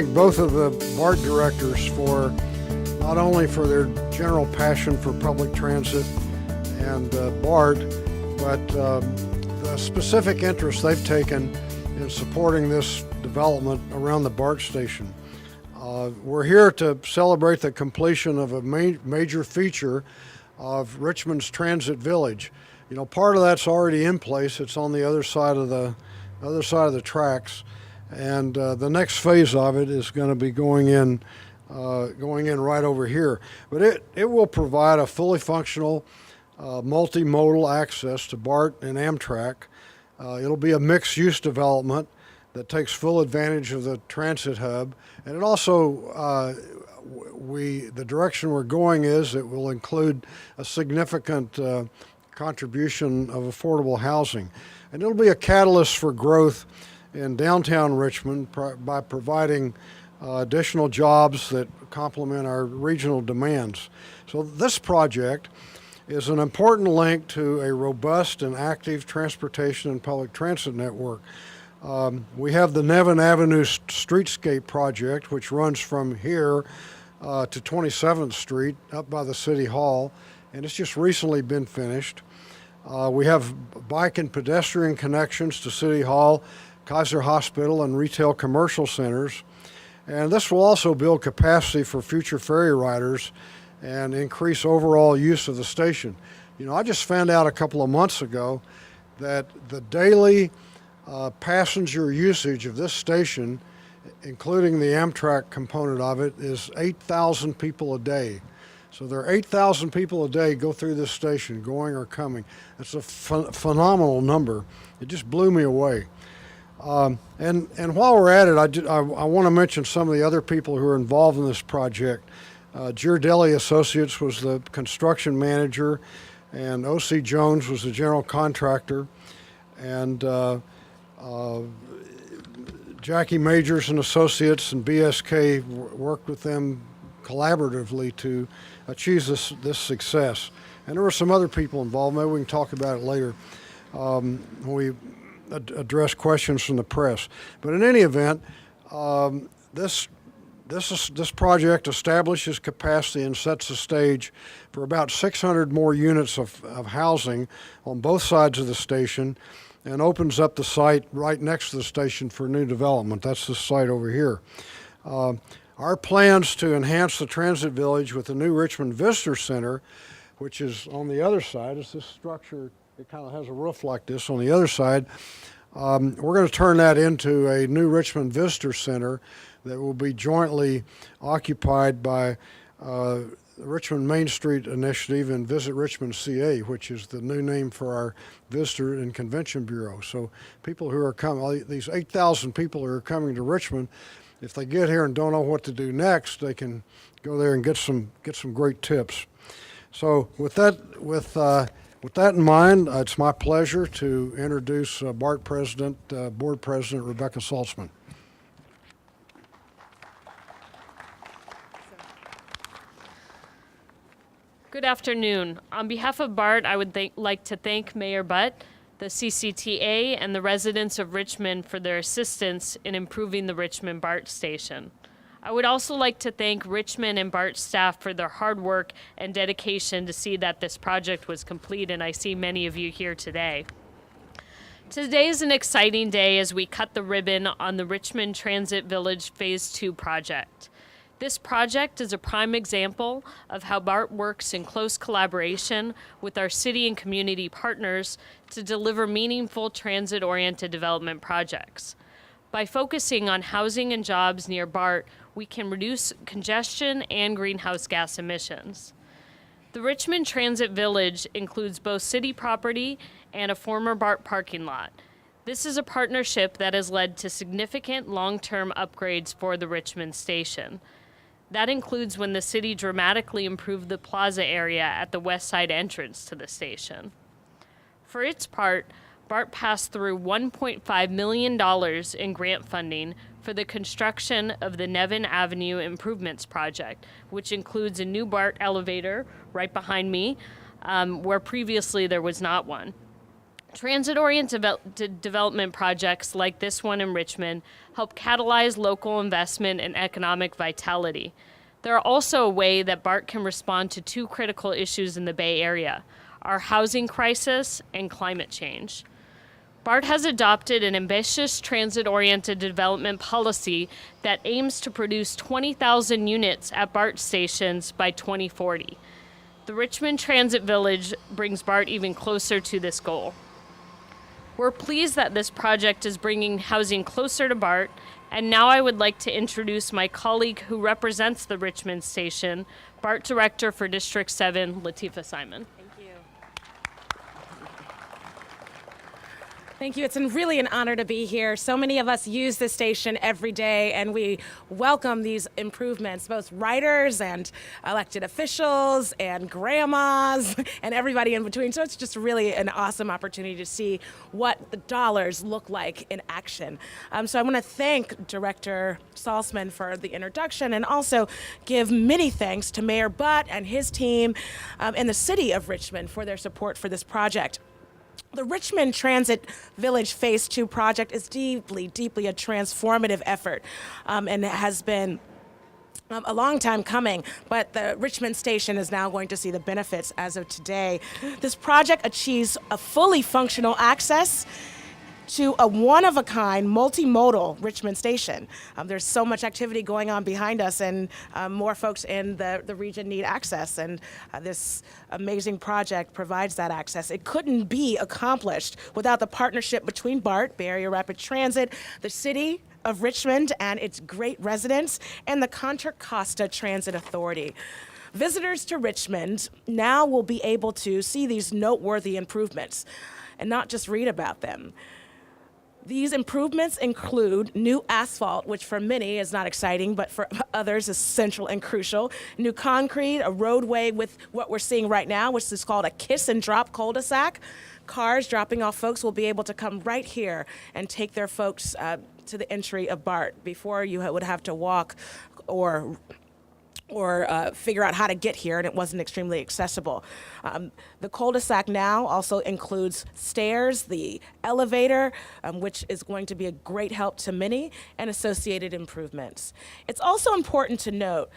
thank both of the BART directors for not only for their general passion for public transit and BART, but the specific interest they've taken in supporting this development around the BART station. We're here to celebrate the completion of a major feature of Richmond's Transit Village. You know, part of that's already in place. It's on the other side of the tracks, and the next phase of it is going to be going in right over here. But it will provide a fully functional multimodal access to BART and Amtrak. It'll be a mixed-use development that takes full advantage of the transit hub, and it also the direction we're going is it will include a significant contribution of affordable housing, and it'll be a catalyst for growth in downtown Richmond by providing additional jobs that complement our regional demands. So this project is an important link to a robust and active transportation and public transit network. We have the Nevin Avenue streetscape project, which runs from here to 27th Street up by the City Hall, and it's just recently been finished. We have bike and pedestrian connections to City Hall, Kaiser Hospital, and retail commercial centers. And this will also build capacity for future ferry riders and increase overall use of the station. You know, I just found out a couple of months ago that the daily passenger usage of this station, including the Amtrak component of it, is 8,000 people a day. So there are 8,000 people a day go through this station, going or coming. It's a phenomenal number. It just blew me away. And while we're at it, I want to mention some of the other people who are involved in this project. Girardelli Associates was the construction manager, and O.C. Jones was the general contractor, and Jackie Majors and Associates and BSK worked with them collaboratively to achieve this success. And there were some other people involved. Maybe we can talk about it later when we address questions from the press. But in any event, this project establishes capacity and sets the stage for about 600 more units of housing on both sides of the station, and opens up the site right next to the station for new development. That's the site over here. Our plans to enhance the Transit Village with the new Richmond Visitor Center, which is on the other side. It's this structure, it kind of has a roof like this on the other side. We're going to turn that into a new Richmond Visitor Center that will be jointly occupied by the Richmond Main Street Initiative and Visit Richmond CA, which is the new name for our Visitor and Convention Bureau. So people who are coming, these 8,000 people who are coming to Richmond, if they get here and don't know what to do next, they can go there and get some great tips. So with that in mind, it's my pleasure to introduce BART President, Board President Rebecca Saltzman. Good afternoon. On behalf of BART, I would like to thank Mayor Butt, the CCTA, and the residents of Richmond for their assistance in improving the Richmond BART station. I would also like to thank Richmond and BART staff for their hard work and dedication to see that this project was complete, and I see many of you here today. Today is an exciting day as we cut the ribbon on the Richmond Transit Village Phase 2 project. This project is a prime example of how BART works in close collaboration with our city and community partners to deliver meaningful transit-oriented development projects. By focusing on housing and jobs near BART, we can reduce congestion and greenhouse gas emissions. The Richmond Transit Village includes both city property and a former BART parking lot. This is a partnership that has led to significant long-term upgrades for the Richmond station. That includes when the city dramatically improved the plaza area at the west side entrance to the station. For its part, BART passed through $1.5 million in grant funding for the construction of the Nevin Avenue Improvements Project, which includes a new BART elevator right behind me, where previously there was not one. Transit-oriented development projects like this one in Richmond help catalyze local investment and economic vitality. They're also a way that BART can respond to two critical issues in the Bay Area, our housing crisis and climate change. BART has adopted an ambitious transit-oriented development policy that aims to produce 20,000 units at BART stations by 2040. The Richmond Transit Village brings BART even closer to this goal. We're pleased that this project is bringing housing closer to BART, and now I would like to introduce my colleague who represents the Richmond station, BART Director for District 7, Latifah Simon. Thank you. It's really an honor to be here. So many of us use this station every day, and we welcome these improvements, both riders and elected officials and grandmas and everybody in between. So it's just really an awesome opportunity to see what the dollars look like in action. So I want to thank Director Salzman for the introduction, and also give many thanks to Mayor Butt and his team and the City of Richmond for their support for this project. The Richmond Transit Village Phase 2 project is deeply, deeply a transformative effort, and it has been a long time coming, but the Richmond station is now going to see the benefits as of today. This project achieves a fully functional access to a one-of-a-kind multimodal Richmond station. There's so much activity going on behind us, and more folks in the region need access, and this amazing project provides that access. It couldn't be accomplished without the partnership between BART, Bay Area Rapid Transit, the City of Richmond and its great residents, and the Contra Costa Transit Authority. Visitors to Richmond now will be able to see these noteworthy improvements and not just read about them. These improvements include new asphalt, which for many is not exciting, but for others is central and crucial. New concrete, a roadway with what we're seeing right now, which is called a kiss and drop cul-de-sac. Cars dropping off folks will be able to come right here and take their folks to the entry of BART. Before, you would have to walk or figure out how to get here, and it wasn't extremely accessible. The cul-de-sac now also includes stairs, the elevator, which is going to be a great help to many, and associated improvements. It's also important to note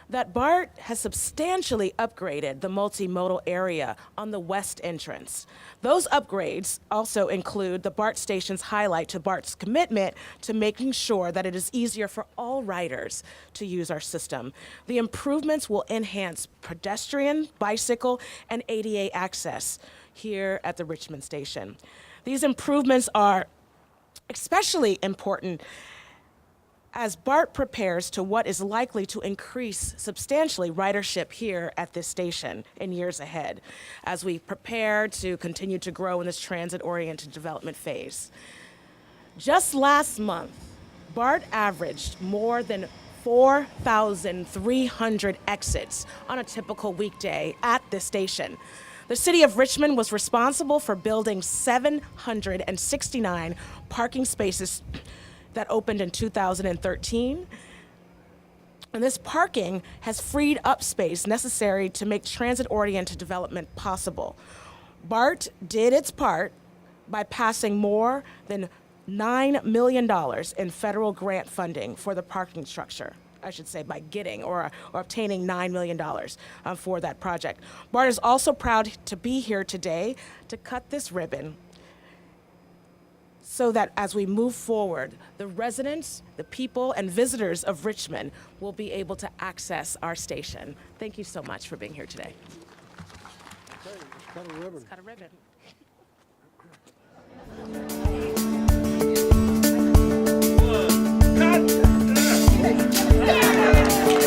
that BART has substantially upgraded the multimodal area on the west entrance. Those upgrades also include the BART station's highlight to BART's commitment to making sure that it is easier for all riders to use our system. The improvements will enhance pedestrian, bicycle, and ADA access here at the Richmond station. These improvements are especially important as BART prepares to what is likely to increase substantially ridership here at this station in years ahead, as we prepare to continue to grow in this transit-oriented development phase. Just last month, BART averaged more than 4,300 exits on a typical weekday at this station. The City of Richmond was responsible for building 769 parking spaces that opened in 2013. And this parking has freed up space necessary to make transit-oriented development possible. BART did its part by passing more than $9 million in federal grant funding for the parking structure. I should say by getting or obtaining $9 million for that project. BART is also proud to be here today to cut this ribbon so that as we move forward, the residents, the people, and visitors of Richmond will be able to access our station. Thank you so much for being here today. Okay, let's cut a ribbon. Let's cut a ribbon. Cut!